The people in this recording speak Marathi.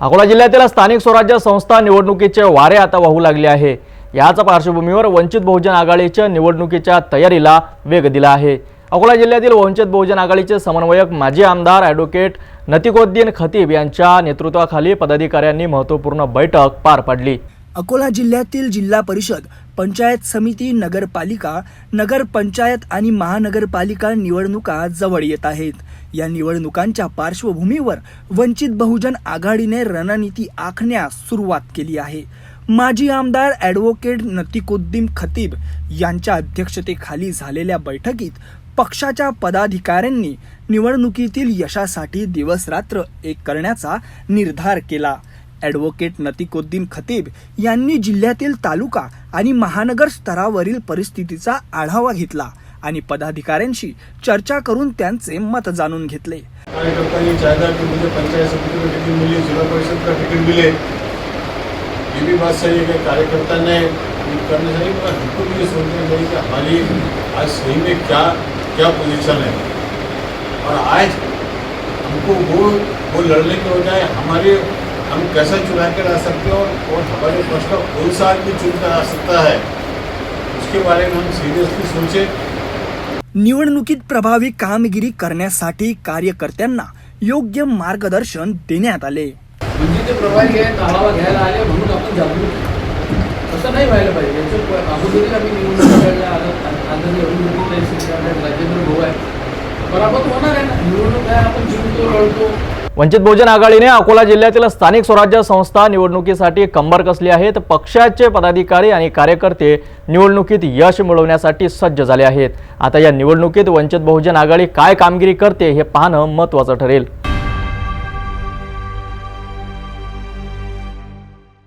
अकोला जिल्ह्यातील स्थानिक स्वराज्य संस्था निवडणुकीचे वारे आता वाहू लागले आहे। याच पार्श्वभूमीवर वंचित बहुजन आघाडीच्या निवडणुकीच्या तयारीला वेग दिला आहे। अकोला जिल्ह्यातील वंचित बहुजन आघाडीचे समन्वयक माजी आमदार ॲडव्होकेट नतीकुद्दीन खतीब यांच्या नेतृत्वाखाली पदाधिकाऱ्यांनी महत्त्वपूर्ण बैठक पार पाडली। अकोला जिल्ह्यातील जिल्हा परिषद, पंचायत समिती, नगरपालिका, नगरपंचायत आणि महानगरपालिका निवडणुका जवळ येत आहेत। या निवडणुकांच्या पार्श्वभूमीवर वंचित बहुजन आघाडीने रणनीती आखण्यास सुरुवात केली आहे। माजी आमदार ॲडव्होकेट नतीकुद्दीन खतीब यांच्या अध्यक्षतेखाली झालेल्या बैठकीत पक्षाच्या पदाधिकाऱ्यांनी निवडणुकीतील यशासाठी दिवसरात्र एक करण्याचा निर्धार केला। ॲडव्होकेट नतीकुद्दीन खतीब यांनी जिल्ह्यातील तालुका आणि महानगर स्तरावरील परिस्थितीचा आढावा घेतला आणि पदाधिकाऱ्यांशी चर्चा करून त्यांचे मत जाणून घेतले। कार्यकर्ताओं चाहता कि मुझे पंचायत समिति में टिकट मिली, जिला परिषद का टिकट मिले। ये भी बात सही है कि कार्यकर्ता ने करना चाहिए, पर हमको भी ये सोचना चाहिए कि हमारी आज सही में क्या पोजीशन है और आज हमको वो लड़ने के बजाय हम कैसा चुना कर आ सकते हैं और हमारे पक्ष का कौन सा आदमी चुन कर आ सकता है, उसके बारे में हम सीरियसली सोचे। निवडणुकीत प्रभावी कामगिरी करण्यासाठी कार्यकर्त्यांना योग्य मार्गदर्शन देण्यात आले। म्हणजे ते प्रभावी आहेत, आढावा घ्यायला आले म्हणून आपण जागरूक असं नाही व्हायला पाहिजे। याच्या अगोदरही आम्ही निवडणुकीला आदरणीय राजेंद्र भाऊ आहे, पराभूत होणार आहे ना। निवडणूक आहे, आपण जिंकतो लढतो। वंचित बहुजन आघाडीने अकोला जिल्ह्यातील स्थानिक स्वराज्य संस्था निवडणुकीसाठी कंबर कसली आहे। पक्षाचे पदाधिकारी आणि कार्यकर्ते निवडणुकीत यश मिळवण्यासाठी सज्ज झाले आहेत। आता या निवडणुकीत वंचित बहुजन आघाडी काय कामगिरी करते हे पाहणं महत्त्वाचं ठरेल।